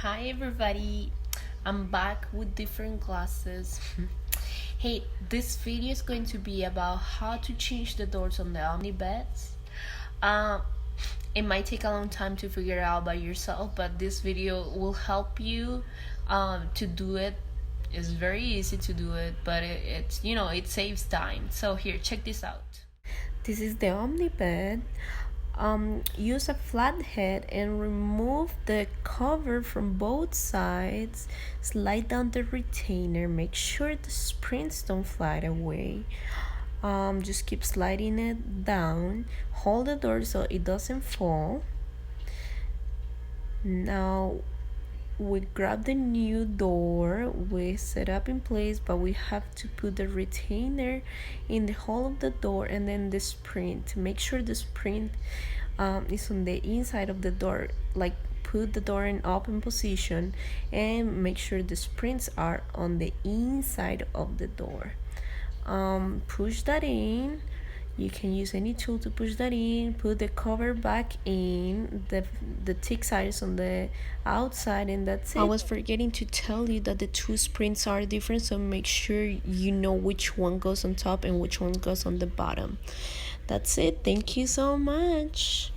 Hi everybody, I'm back with different glasses. Hey, this video is going to be about how to change the doors on the Omnibeds. Um, it might take a long time to figure out by yourself, but this video will help you to do it. It's very easy to do it, but it saves time. So here, check this out. This is the Omnibed. Use a flat head and remove the cover from both sides. Slide down the retainer. Make sure the springs don't fly away. Just keep sliding it down. Hold the door so it doesn't fall. Now we grab the new door, we set up in place, but we have to put the retainer in the hole of the door and then the spring. Make sure the spring is on the inside of the door, like put the door in open position and make sure the springs are on the inside of the door. Push that in. You can use any tool to push that in. Put the cover back in. The thick side is on the outside, and that's it. I was forgetting to tell you that the two springs are different, so make sure you know which one goes on top and which one goes on the bottom. That's it. Thank you so much.